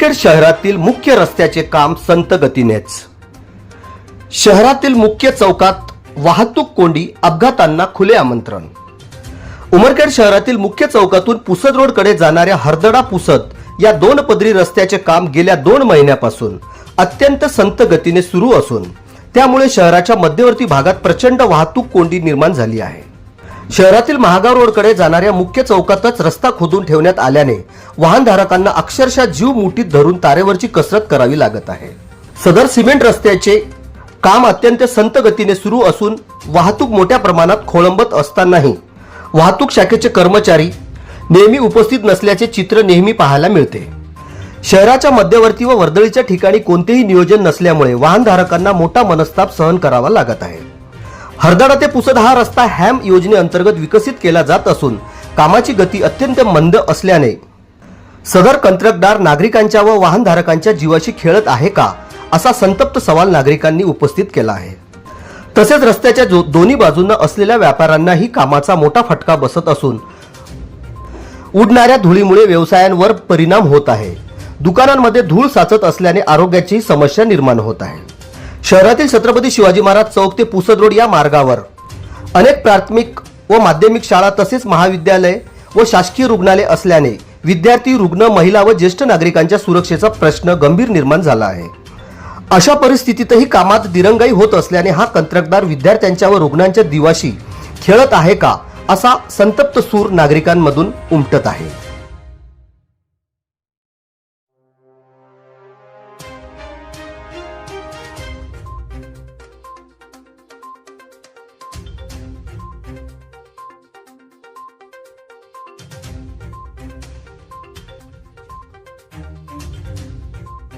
उमरखेड शहरातील मुख्य रस्त्याचे काम संत गतीनेच। शहरातील मुख्य चौकात वाहतूक कोंडी, अपघातांना खुले आमंत्रण। उमरखेड शहरातील मुख्य चौकातून पुसद रोड कडे जाणाऱ्या हरदडा पुसद या 2 पदरी रस्त्याचे काम गेल्या 2 महिन्यापासून अत्यंत संत गतीने सुरू असून त्यामुळे शहराच्या मध्यवर्ती भागात प्रचंड वाहतूक कोंडी निर्माण झाली आहे। शहरातील महागाव रोड कडे जाणाऱ्या मुख्य चौकातच रस्ता खोदून ठेवण्यात आल्याने वाहनधारकांना अक्षरशः जीव मुठीत धरून तारेवरची कसरत करावी लागत आहे। सदर सिमेंट रस्त्याचे काम अत्यंत संत गतीने सुरू असून वाहतूक मोठ्या प्रमाणात खोळंबत असतानाही वाहतूक शाखेचे कर्मचारी नेहमी उपस्थित नसल्याचे चित्र नेहमी पाहायला मिळते। शहराच्या मध्यवर्ती व वर्दळीच्या ठिकाणी कोणतेही नियोजन नसल्यामुळे वाहनधारकांना मोठा मनस्ताप सहन करावा लागत आहे। हरदडा ते पुसद हा रस्ता हॅम योजनेअंतर्गत विकसित केला जात असून कामाची गती अत्यंत मंद असल्याने सदर कंत्राटदार नागरिकांच्या व वाहनधारकांच्या जीवाशी खेळत आहे का, असा संतप्त सवाल नागरिकांनी उपस्थित केला आहे। तसेच रस्त्याच्या दोन्ही बाजूंना असलेल्या व्यापाऱ्यांनाही कामाचा मोठा फटका बसत असून उडणाऱ्या धुळीमुळे व्यवसायांवर परिणाम होत आहे। दुकानांमध्ये धूळ साचत असल्याने आरोग्याची समस्या निर्माण होत आहे। शहरातील छत्रपती शिवाजी महाराज चौक ते पुसद रोड या मार्गावर अनेक प्राथमिक व माध्यमिक शाळा तसेच महाविद्यालय व शासकीय रुग्णालय असल्याने विद्यार्थी, रुग्ण, महिला व ज्येष्ठ नागरिकांच्या सुरक्षेचा प्रश्न गंभीर निर्माण झाला आहे। अशा परिस्थितीतही कामात दिरंगाई होत असल्याने हा कंत्राटदार विद्यार्थ्यांच्या व रुग्णांच्या जीवाशी खेळत आहे का, असा संतप्त सूर नागरिकांमधून उमटत आहे।